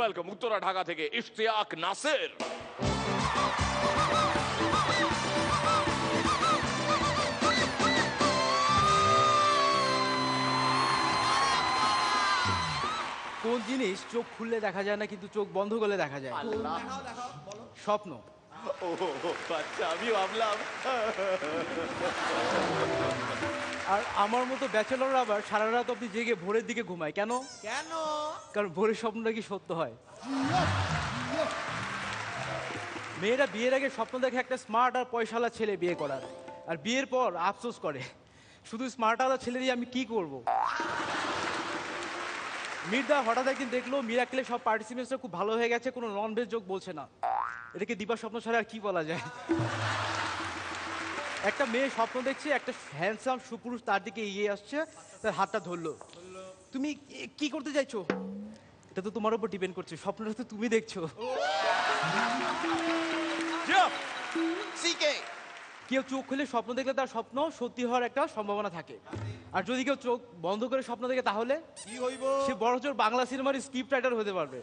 Welcome Uttara Dhaka থেকে ইশতিয়াক নাসির। কোন জিনিস চোখ খুললে দেখা যায় না কিন্তু চোখ বন্ধ করলে দেখা যায়? স্বপ্ন। ও আচ্ছা, আমি ভাবলাম আর আমার মতো ব্যাচেলর আবার সারা রাত অব্দি জেগে ভোরের দিকে ঘুমায়। কেন? কেন? কারণ ভোরের স্বপ্নটা কি সত্য হয়? মেয়েরা বিয়ের আগে স্বপ্ন দেখে একটা স্মার্ট আর পয়সাওয়ালা ছেলে বিয়ে করার, আর বিয়ের পর আফসোস করে শুধু স্মার্টওয়ালা ছেলে দিয়ে আমি কি করব। মির্দা হঠাৎ একদিন দেখলো মিরাকেলে সব পার্টিসিপেন্টসরা খুব ভালো হয়ে গেছে, কোনো নন ভেজ যোগ বলছে না। এটাকে দিবা স্বপ্ন ছাড়া আর কি বলা যায়? একটা মেয়ে স্বপ্ন দেখছে একটা হ্যান্ডসাম সুপুরুষ তার দিকে এগিয়ে আসছে, তার হাতটা ধরলো। তুমি কি করতে চাইছো? এটা তো তোমার উপর ডিপেন্ড করছে, স্বপ্নটা তো তুমি দেখছো। সিকে কেউ চোখ খুলে স্বপ্ন দেখলে তার স্বপ্ন সত্যি হওয়ার একটা সম্ভাবনা থাকে, আর যদি কেউ চোখ বন্ধ করে স্বপ্ন দেখে তাহলে কি হইব? সে বড়জোর বাংলা সিনেমার স্ক্রিপ্ট রাইটার হতে পারবে।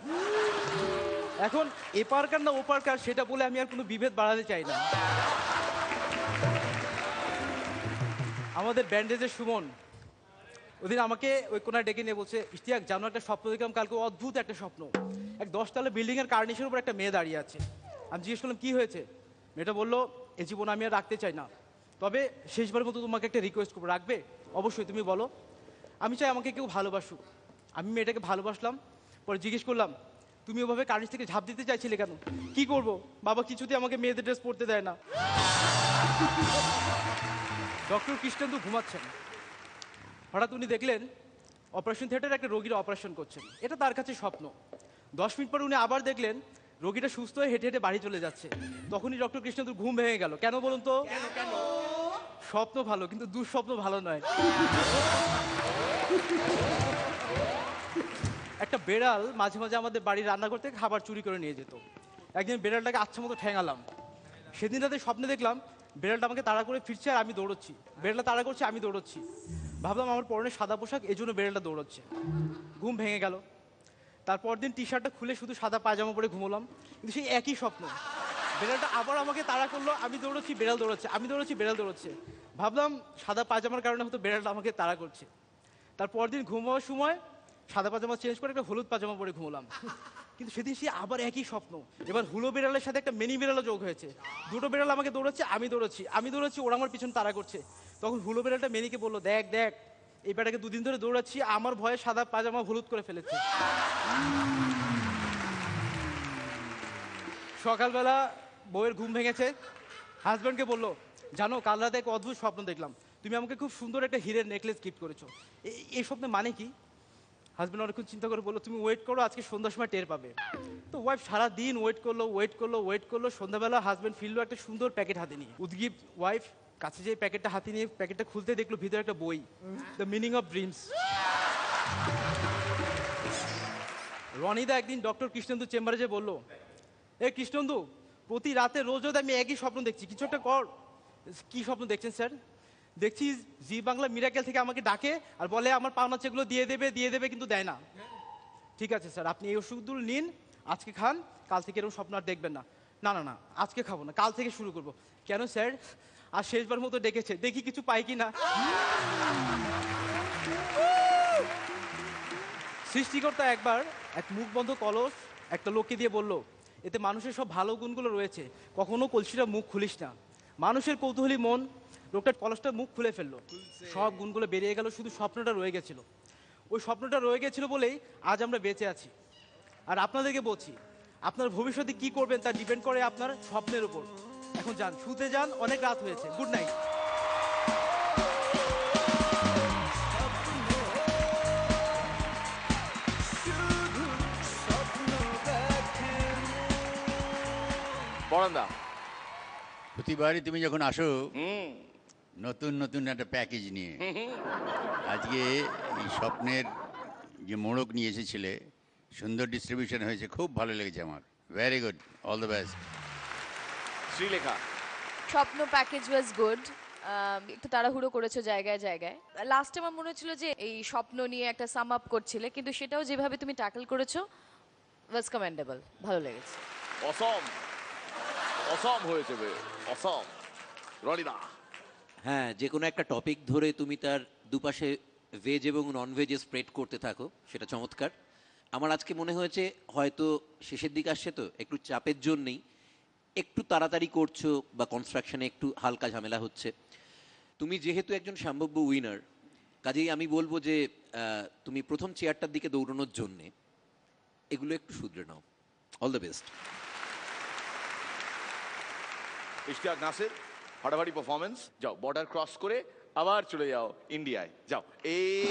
এখন এপারকার না ওপারকার সেটা বলে আমি আর কোনো বিভেদ বাড়াতে চাই না। আমাদের ব্যান্ডেজের সুমন ওদিন আমাকে ওই কোনায় ডেকে নিয়ে বলছে, ইশতিয়াক জানো একটা স্বপ্ন দেখলাম কালকে, অদ্ভুত একটা স্বপ্ন। এক 10তলা বিল্ডিং এর কার্নিশের উপর একটা মেয়ে দাঁড়িয়ে আছে। আমি জিজ্ঞেস করলাম কি হয়েছে? মেয়েটা বললো, এ জীবন আমি আর রাখতে চাই না, তবে শেষবারের মতো তোমাকে একটা রিকোয়েস্ট করবো, রাখবে? অবশ্যই, তুমি বলো। আমি চাই আমাকে কেউ ভালোবাসুক। আমি মেয়েটাকে ভালোবাসলাম, পরে জিজ্ঞেস করলাম তুমি ওভাবে কার্নিশ থেকে ঝাঁপ দিতে চাইছিলে কেন? কি করব, বাবা কিছুতেই আমাকে মেয়েদের ড্রেস পরতে দেয় না। ডক্টর কৃষ্ণেন্দু ঘুমাচ্ছেন, হঠাৎ উনি দেখলেন অপারেশন থিয়েটারে একটা রোগীর অপারেশন করছেন। এটা তার কাছে স্বপ্ন। 10 মিনিট পর উনি আবার দেখলেন রোগীটা সুস্থ হয়ে হেঁটে হেঁটে বাড়ি চলে যাচ্ছে। তখনই ডক্টর কৃষ্ণেন্দুর ঘুম ভেঙে গেল। কেন বলুন তো? স্বপ্ন ভালো কিন্তু দুঃস্বপ্ন ভালো নয়। একটা বেড়াল মাঝে মাঝে আমাদের বাড়ির রান্নাঘর থেকে খাবার চুরি করে নিয়ে যেত। একদিন বেড়ালটাকে আচ্ছা মতো ঠ্যাঙালাম। সেদিন রাতে স্বপ্নে দেখলাম বেড়ালটা আমাকে তাড়া করে ফিরছে আর আমি দৌড়চ্ছি, বেড়ালটা তাড়া করছে আমি দৌড়চ্ছি। ভাবলাম আমার পরনে সাদা পোশাক, এই জন্য বেড়ালটা দৌড়চ্ছে। ঘুম ভেঙে গেল। তারপর দিন টি শার্টটা খুলে শুধু সাদা পায়জামা পরে ঘুমোলাম, কিন্তু সেই একই স্বপ্ন। বেড়ালটা আবার আমাকে তাড়া করলো, আমি দৌড়চ্ছি বেড়াল দৌড়চ্ছে, আমি দৌড়চ্ছি বেড়াল দৌড়চ্ছে। ভাবলাম সাদা পায়জামার কারণে হয়তো বেড়ালটা আমাকে তাড়া করছে। তারপর দিন ঘুমানোর সময় সাদা পাজামা চেঞ্জ করে একটা হলুদ পাজামা পরে ঘুমোলাম, কিন্তু সেদিন সে আবার একই স্বপ্ন। এবার হুলো বেড়ালের সাথে একটা মিনি বেড়ালও যোগ হয়েছে। দুটো বেড়াল আমাকে দৌড়াচ্ছে, আমি দৌড়াচ্ছি, আমি দৌড়াচ্ছি, ওরা আমার পিছন তাড়া করছে। তখন হুলো বেড়ালটা মেনিকে বললো, দেখ দেখ এই বেটাকে 2 দিন ধরে দৌড়াচ্ছি, আমার ভয়ে সাদা পাজামা হলুদ করে ফেলেছে। সকালবেলা বউয়ের ঘুম ভেঙেছে, হাজব্যান্ডকে বললো, জানো কাল রাতে এক অদ্ভুত স্বপ্ন দেখলাম, তুমি আমাকে খুব সুন্দর একটা হীরের নেকলেস গিফট করেছো। এই স্বপ্নে মানে কি? হাজব্যান্ড অনেকক্ষণ চিন্তা করে বললো, তুমি ওয়েট করো, আজকে সন্ধ্যার সময় টের পাবে। তো ওয়াইফ সারা দিন ওয়েট করলো। সন্ধ্যাবেলা হাজব্যান্ড ফিরলো একটা সুন্দর প্যাকেট হাতে নিয়ে। উদ্গীপ ওয়াইফ কাছে যে প্যাকেটটা হাতে নিয়ে প্যাকেটটা খুলতে দেখলো ভিতরে একটা বই, দ্য মিনিং অফ ড্রিমস। রনিদা একদিন ডক্টর কৃষ্ণেন্দু চেম্বারে যে বললো, এ কৃষ্ণেন্দু প্রতি রাতে রোজ আমি একই স্বপ্ন দেখছি, কিছু একটা কর। কি স্বপ্ন দেখছেন স্যার? দেখছি জি বাংলা মিরাকেল থেকে আমাকে ডাকে আর বলে আমার পাওনা চেকগুলো দিয়ে দেবে কিন্তু দেয় না। ঠিক আছে স্যার, আপনি এই ওষুধগুলো নিন, আজকে খান, কাল থেকে এরকম স্বপ্ন আর দেখবেন না। না না না, আজকে খাবো না, কাল থেকে শুরু করবো। কেন স্যার? আর শেষবার মতো ডেকেছে, দেখি কিছু পাই কি না। সৃষ্টিকর্তা একবার এক মুখবন্ধ কলস একটা লোককে দিয়ে বলল, এতে মানুষের সব ভালো গুণগুলো রয়েছে, কখনো কলসিটা মুখ খুলিস না। মানুষের কৌতূহলী মন লোকটার কলসটা মুখ খুলে ফেললো, সব গুণগুলো বেরিয়ে গেল, শুধু স্বপ্নটা রয়ে গেছিল। ওই স্বপ্নটা রয়ে গেছিল বলেই আজ আমরা বেঁচে আছি। আর আপনাদেরকে বলছি, আপনার ভবিষ্যতে কি করবেন তা ডিপেন্ড করে আপনার স্বপ্নের উপর। এখন যান, শুতে যান, অনেক রাত হয়েছে, গুড নাইট। বরন্দা প্রতিবারই তুমি যখন আসো নতুন নতুন একটা প্যাকেজ নিয়ে, আজকে এই স্বপ্নের যে মোড়ক নিয়ে এসেছিলে, সুন্দর ডিস্ট্রিবিউশন হয়েছে, খুব ভালো লেগেছে আমার। Very good, all the best. Sreelekha স্বপ্ন প্যাকেজ ওয়াজ গুড। একটু তাড়াহুড়ো করেছো জায়গায় জায়গায়। লাস্টে আমার মনে হচ্ছিল যে এই স্বপ্ন নিয়ে একটা সাম আপ করছিলে, কিন্তু সেটাও যেভাবে তুমি ট্যাকল করেছো ওয়াজ কমেন্ডেবল, ভালো লেগেছে। অসম অসম হয়েছে বে, অসম। রনিদা, হ্যাঁ, যে কোনো একটা টপিক ধরে তুমি তার দুপাশে ভেজ এবং নন ভেজে স্প্রেড করতে থাকো, সেটা চমৎকার। আমার আজকে মনে হয়েছে হয়তো শেষের দিকে আসছে তো একটু চাপের জন্যেই একটু তাড়াতাড়ি করছো বা কনস্ট্রাকশনে একটু হালকা ঝামেলা হচ্ছে। তুমি যেহেতু একজন সম্ভাব্য উইনার, কাজেই আমি বলবো যে তুমি প্রথম চেয়ারটার দিকে দৌড়ানোর জন্যে এগুলো একটু শুধরে নাও। All the best. Ishtiaq Nasir, ফাটাফাটি পারফরমেন্স। যাও বর্ডার ক্রস করে আবার চলে যাও ইন্ডিয়ায়, যাও। এই